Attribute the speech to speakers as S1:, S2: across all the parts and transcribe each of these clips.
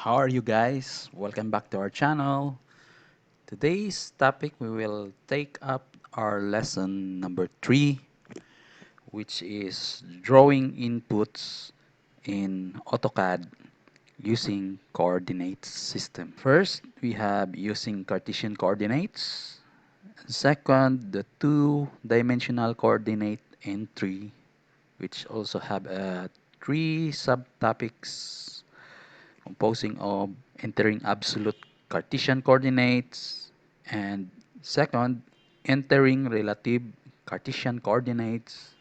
S1: How are you guys? Welcome back to our channel. Today's topic we will take up our lesson number 3, which is drawing inputs in AutoCAD using coordinates system. First, we have using Cartesian coordinates. Second, the two-dimensional coordinate entry, which also have three subtopics composing of entering absolute Cartesian coordinates, and second, entering relative Cartesian coordinates,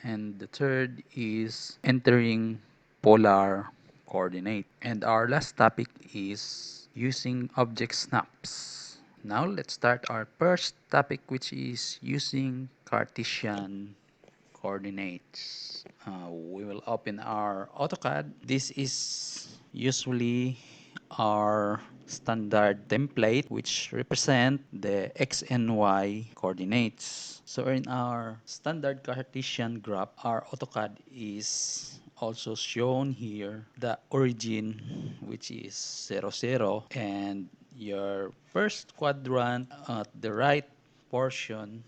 S1: and the third is entering polar coordinate. And our last topic is using object snaps. Now let's start our first topic, which is using Cartesian coordinates. We will open our AutoCAD. This is usually our standard template which represent the x and y coordinates. So in our standard Cartesian graph, our AutoCAD is also shown here the origin, which is 0, 0, and your first quadrant at the right portion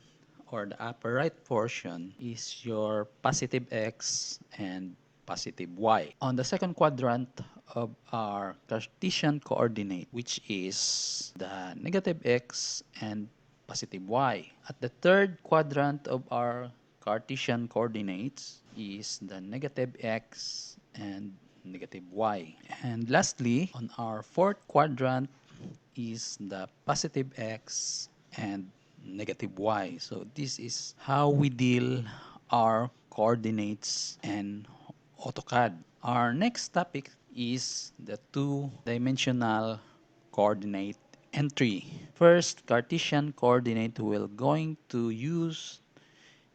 S1: or the upper right portion is your positive x and positive y. On the second quadrant of our Cartesian coordinate, which is the negative x and positive y. At the third quadrant of our Cartesian coordinates is the negative x and negative y. And lastly, on our fourth quadrant is the positive x and negative y. So this is how we deal our coordinates and AutoCAD. Our next topic is the two-dimensional coordinate entry. First, Cartesian coordinate we're going to use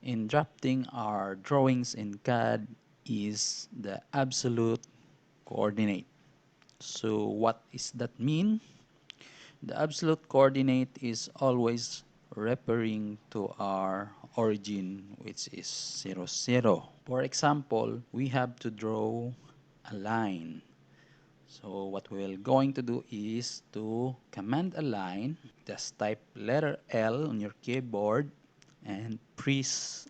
S1: in drafting our drawings in CAD is the absolute coordinate. So what does that mean? The absolute coordinate is always referring to our origin, which is 0, 0. For example, we have to draw a line. So what we're going to do is to command a line, just type letter L on your keyboard and press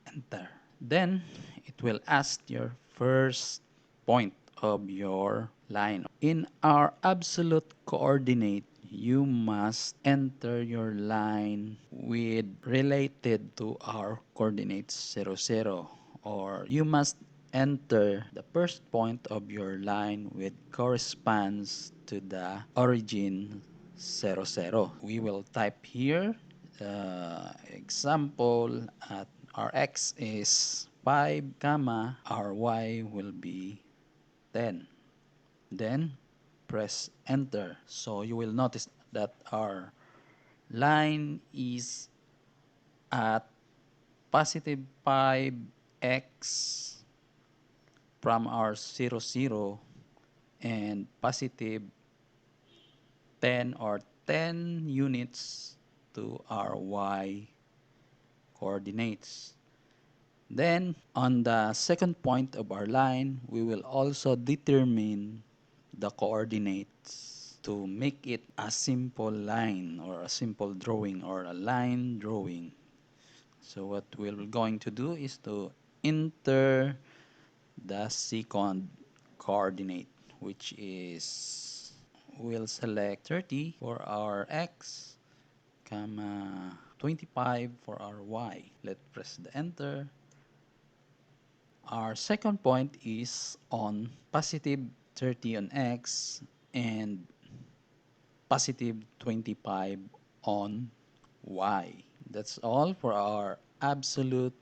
S1: enter. Then it will ask your first point of your line. In our absolute coordinate, you must enter your line with related to our coordinates 0, 0, or you must enter the first point of your line with corresponds to the origin 0, 0. We will type here example at our x is 5 comma our y will be 10. Then press enter. So you will notice that our line is at positive 5x from our 0, 0 and positive 10 or 10 units to our y coordinates. Then on the second point of our line, we will also determine the coordinates to make it a simple line or a simple drawing or a line drawing. So what we're going to do is to enter the second coordinate, which is we'll select 30 for our x, comma 25 for our y. Let's press the enter. Our second point is on positive 30 on x and positive 25 on y. That's all for our absolute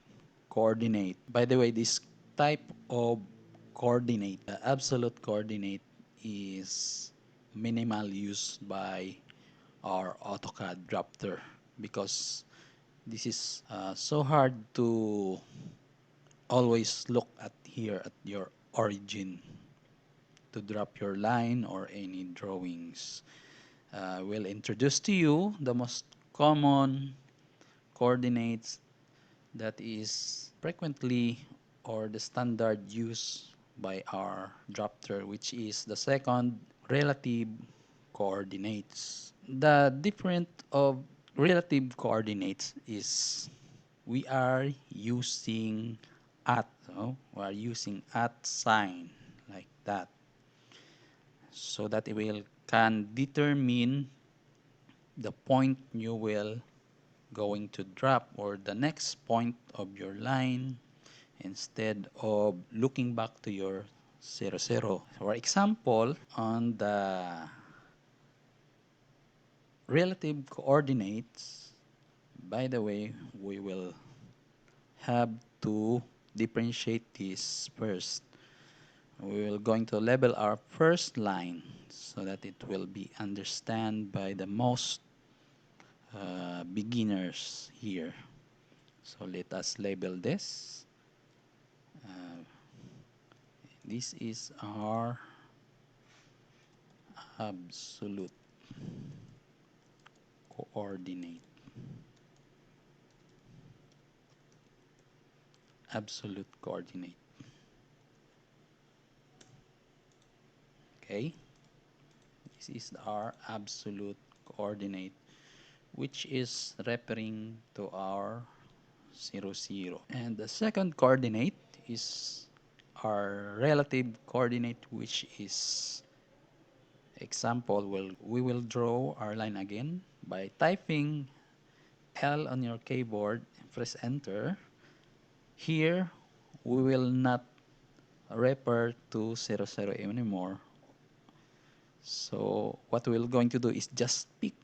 S1: coordinate. By the way, this type of coordinate, the absolute coordinate, is minimal use by our AutoCAD drafter because this is so hard to always look at here at your origin to drop your line or any drawings. We'll introduce to you the most common coordinates that is frequently or the standard use by our drafter, which is the second relative coordinates. The difference of relative coordinates is we are using at, no? We are using at sign like that, so that it will can determine the point you will going to drop or the next point of your line instead of looking back to your 0, 0. For example, on the relative coordinates, by the way, we will have to differentiate this first. We will going to label our first line so that it will be understand by the most beginners here. So let us label this. This is our absolute coordinate. Absolute coordinate. Okay. This is our absolute coordinate, which is referring to our 0, 0. And the second coordinate is our relative coordinate, which is example. We will draw our line again by typing L on your keyboard, press enter. Here, we will not refer to 0, 0 anymore. So what we're going to do is just pick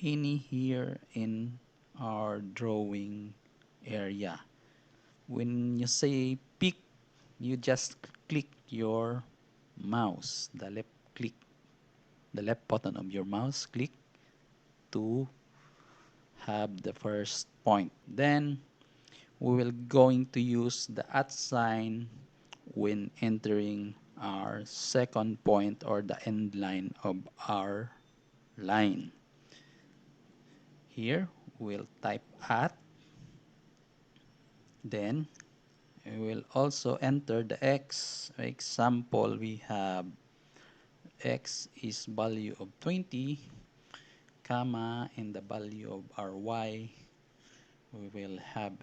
S1: any here in our drawing area. When you say pick, you just click your mouse, the left button of your mouse, click to have the first point. Then we will going to use the at sign when entering our second point or the end line of our line. Here we'll type at, then we will also enter the x. Example, we have x is value of 20, comma, and the value of our y, we will have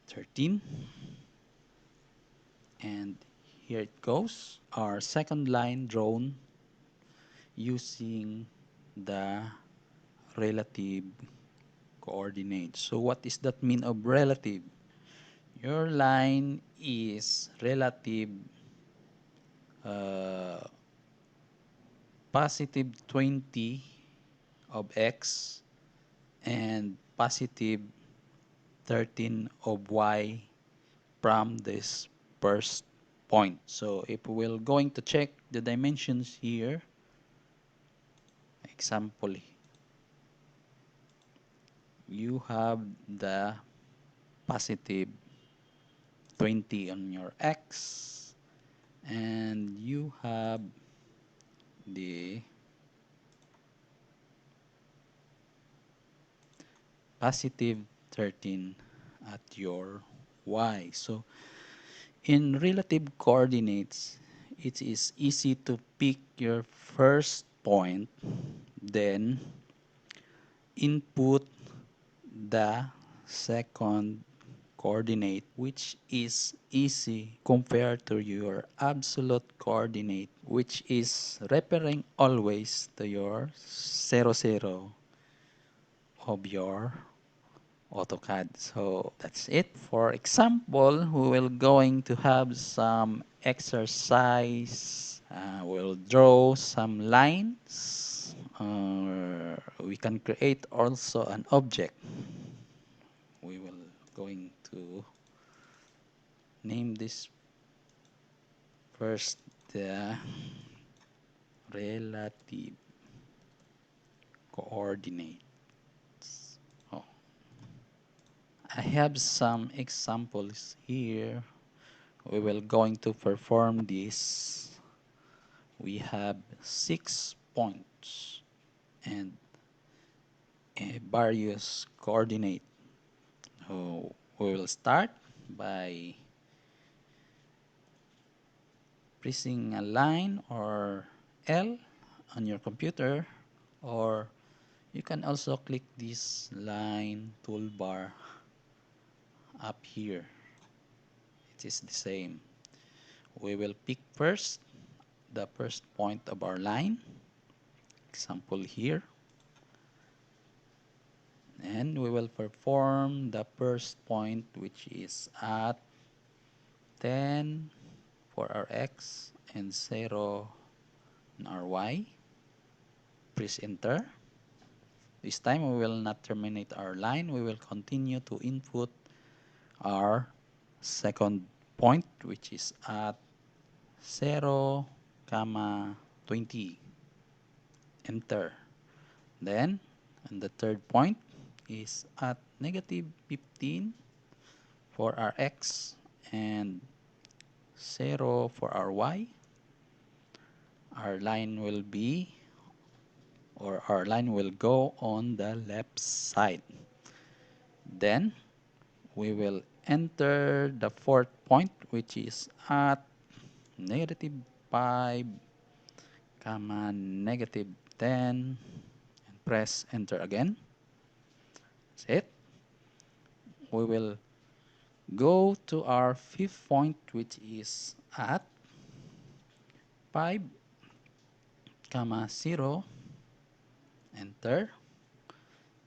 S1: 13. And here it goes. Our second line drawn using the relative coordinate. So what is that mean of relative? Your line is relative positive 20 of x and positive 13 of y from this first point. So if we're going to check the dimensions here, example, you have the positive 20 on your x and you have the positive 13 at your y. So in relative coordinates, it is easy to pick your first point, then input the second coordinate, which is easy compared to your absolute coordinate, which is referring always to your 0, 0 of your AutoCAD. So that's it. For example, we will going to have some exercise. We'll draw some lines. We can create also an object. We will going to name this first the relative coordinate. Oh, I have some examples here. We will going to perform this. We have 6 points and various coordinate. So we will start by pressing a line or L on your computer, or you can also click this line toolbar up here. It is the same. We will pick first the first point of our line, example here, and we will perform the first point, which is at 10 for our x and 0 on our y. Press enter. This time we will not terminate our line. We will continue to input our second point, which is at 0, comma 20. Enter. Then, and the third point is at negative 15 for our x and 0 for our y. Our line will be, or our line will go on the left side. Then, we will enter the fourth point, which is at negative 5, comma negative 10, and press enter again. That's it. We will go to our fifth point, which is at 5, comma 0, enter.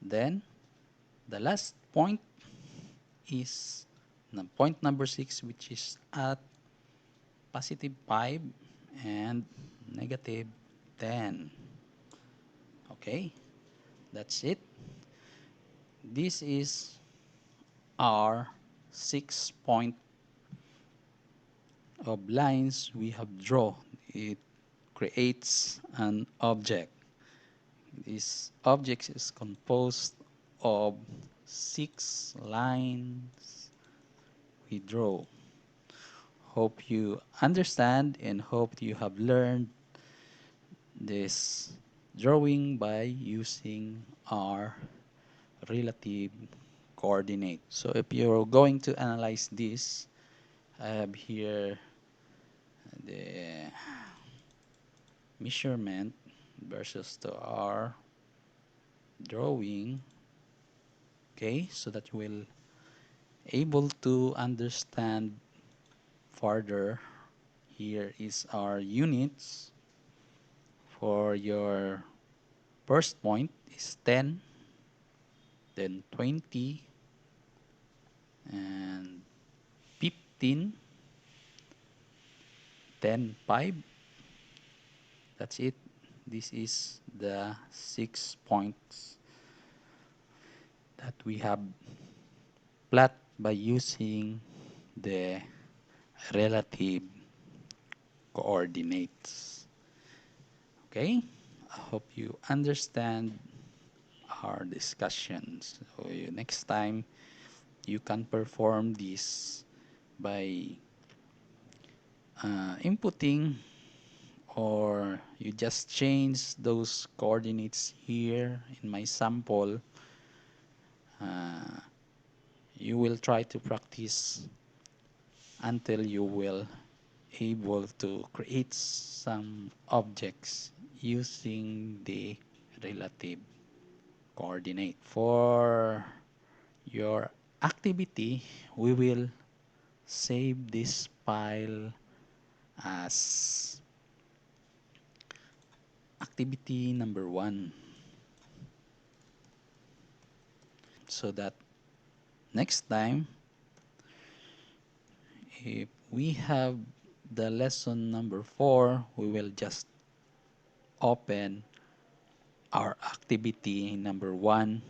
S1: Then the last point is point number 6, which is at positive 5 and negative 10. Okay, that's it. This is our 6 point of lines we have drawn. It creates an object. This object is composed of 6 lines we draw. Hope you understand and hope you have learned this drawing by using our relative coordinate. So if you're going to analyze this, I have here the measurement versus to our drawing, okay, so that you will able to understand further. Here is our units. For your first point is 10, then 20, and 15, 10, 5. That's it. This is the 6 points that we have plot by using the relative coordinates. Okay, I hope you understand our discussions. So next time you can perform this by inputting, or you just change those coordinates here in my sample. You will try to practice until you will able to create some objects using the relative coordinate. For your activity, we will save this file as activity number 1, so that next time if we have the lesson number 4, we will just open our activity number 1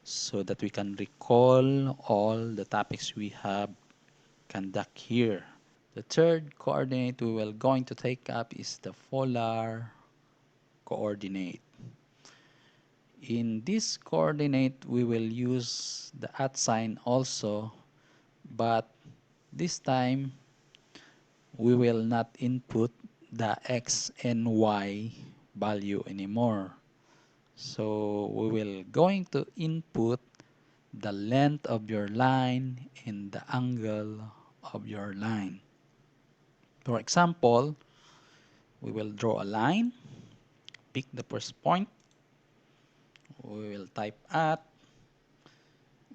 S1: so that we can recall all the topics we have conduct here. The third coordinate we will going to take up is the polar coordinate. In this coordinate, we will use the at sign also, but this time we will not input the x and y value anymore. So we will going to input the length of your line and the angle of your line. For example, we will draw a line, pick the first point, we will type at,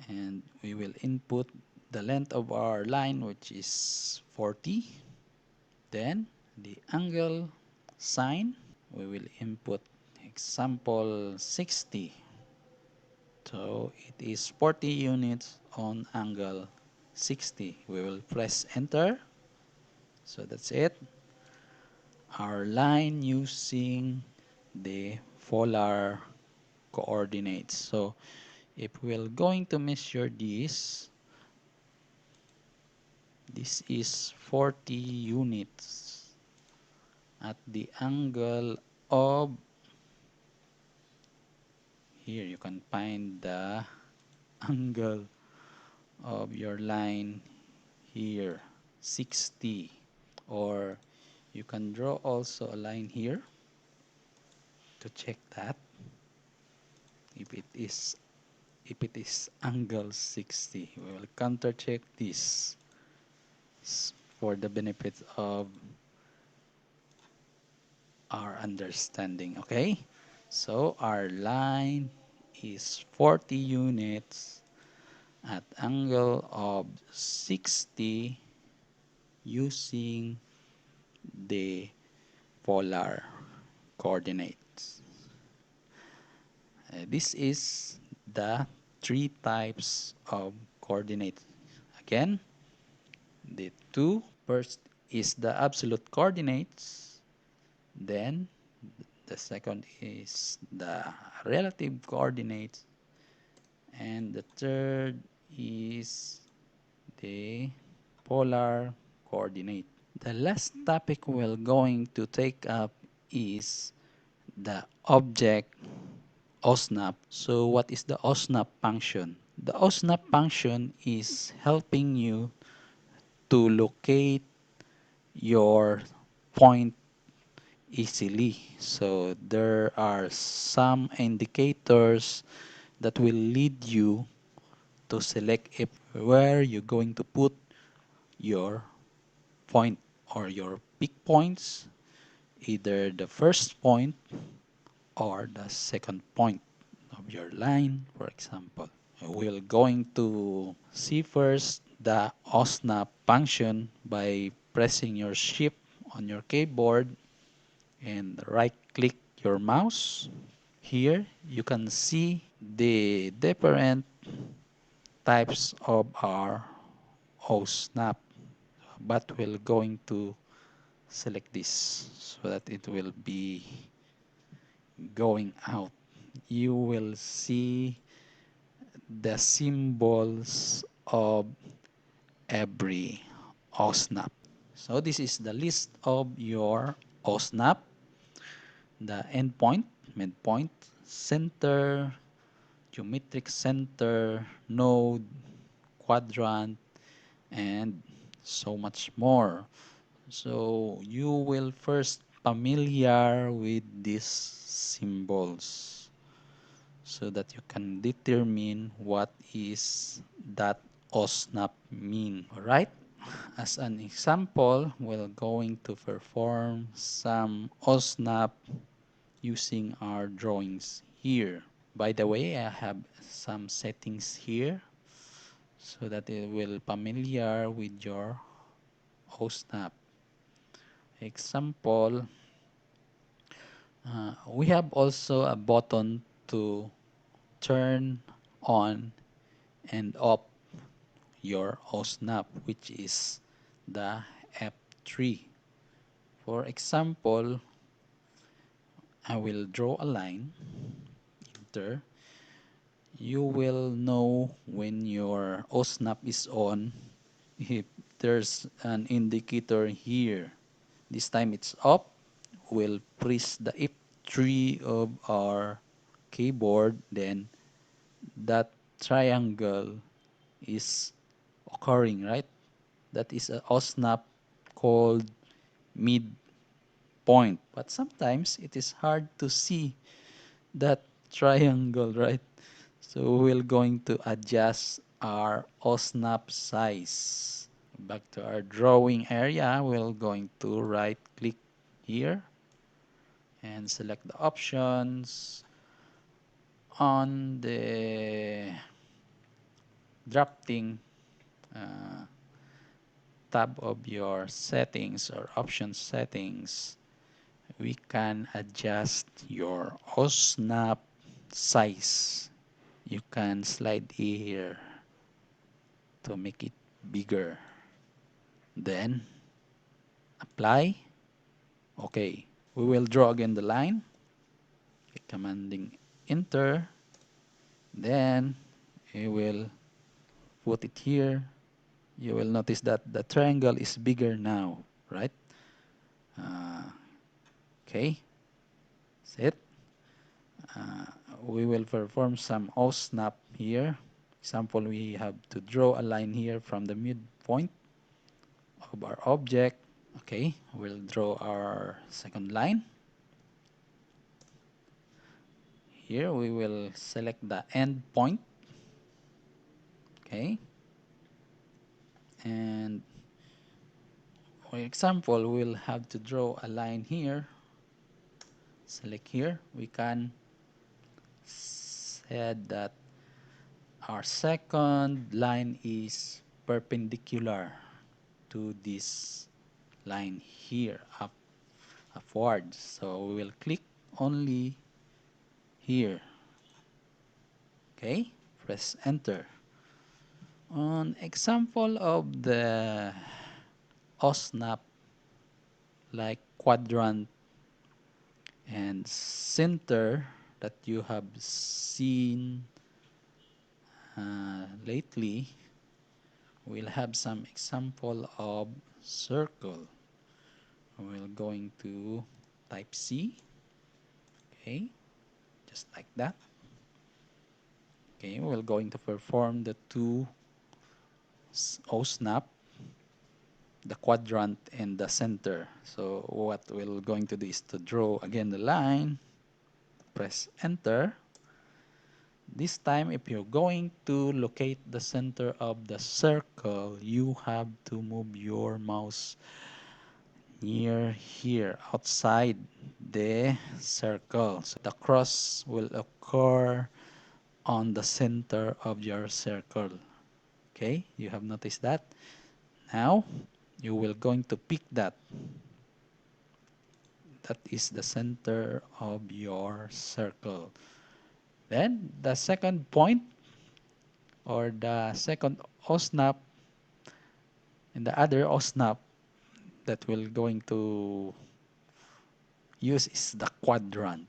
S1: and we will input the length of our line, which is 40. Then the angle sign, we will input example 60. So it is 40 units on angle 60. We will press enter. So that's it. Our line using the polar coordinates. So if we're going to measure this is 40 units at the angle of, here you can find the angle of your line here, 60, or you can draw also a line here to check that if it is angle 60. We will counter check this for the benefit of our understanding. Okay, so our line is 40 units at angle of 60 using the polar coordinates. This is the three types of coordinates. Again, the two first is the absolute coordinates, then the second is the relative coordinates, and the third is the polar coordinate. The last topic we're going to take up is the object OSNAP. So what is the OSNAP function? The OSNAP function is helping you to locate your point easily. So there are some indicators that will lead you to select if where you're going to put your point or your peak points, either the first point or the second point of your line, for example. We're going to see first the OSNAP function by pressing your shift on your keyboard and right click your mouse. Here you can see the different types of our OSNAP, but we're going to select this so that it will be going out. You will see the symbols of every OSNAP. So this is the list of your OSNAP, the endpoint, midpoint, center, geometric center, node, quadrant, and so much more. So you will first familiar with these symbols so that you can determine what is that OSNAP mean. Alright, as an example, we're going to perform some OSNAP using our drawings here. By the way, I have some settings here so that it will familiar with your OSNAP. Example, we have also a button to turn on and off your OSNAP, which is the F3. For example, I will draw a line, enter. You will know when your OSNAP is on if there's an indicator here. This time it's up. We'll press the F3 of our keyboard, then that triangle is occurring, right? That is a OSNAP called midpoint. But sometimes it is hard to see that triangle, right? So we're going to adjust our OSNAP size. Back to our drawing area, we're going to right click here and select the options on the drafting uh, tab of your settings or option settings. We can adjust your OSNAP size. You can slide here to make it bigger. Then apply. Okay, we will draw again the line. Okay, commanding enter. Then you will put it here. You will notice that the triangle is bigger now, right? Uh, okay, that's it. Uh, we will perform some OSNAP here. Example, we have to draw a line here from the midpoint of our object. Okay, we'll draw our second line. Here we will select the end point. Okay, and for example, we'll have to draw a line here. Select here. We can set that our second line is perpendicular to this line here upwards. So we will click only here. Okay, press enter. An example of the OSNAP like quadrant and center that you have seen lately, we'll have some example of circle. We're going to type C. Okay, just like that. Okay, we're going to perform the two OSNAP, the quadrant and the center. So what we're going to do is to draw again the line, press enter. This time, if you're going to locate the center of the circle, you have to move your mouse near here, outside the circle. So the cross will occur on the center of your circle. Okay, you have noticed that? Now, you will going to pick that. That is the center of your circle. Then, the second point or the second OSNAP and the other OSNAP that we're going to use is the quadrant.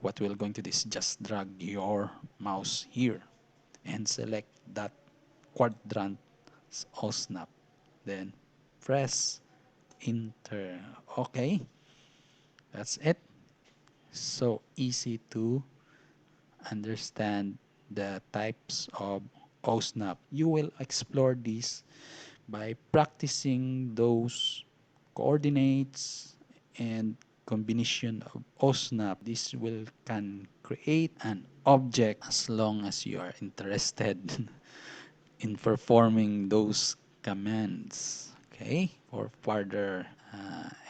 S1: What we're going to do is just drag your mouse here and select that quadrant OSNAP. Then press enter. Okay, that's it. So easy to understand the types of OSNAP. You will explore this by practicing those coordinates and combination of OSNAP. This will can create an object as long as you are interested in performing those commands. Okay, for further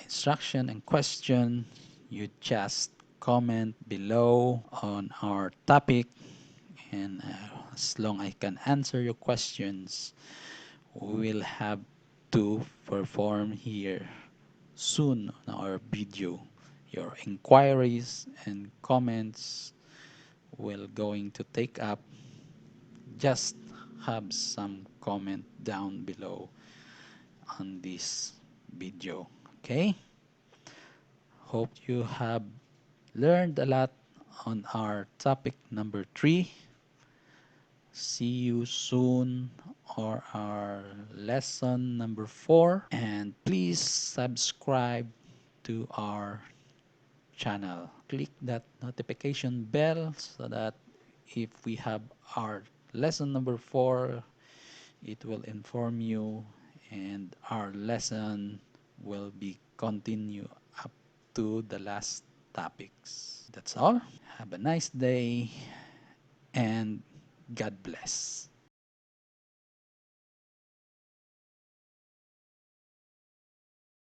S1: instruction and question, you just comment below on our topic, and as long I can answer your questions, we will have to perform here soon on our video. Your inquiries and comments will going to take up. Just have some comment down below on this video. Okay, hope you have learned a lot on our topic number 3. See you soon or our lesson number 4, and please subscribe to our channel. Click that notification bell so that if we have our lesson number 4, it will inform you, and our lesson will be continue up to the last topics. That's all. Have a nice day and God bless.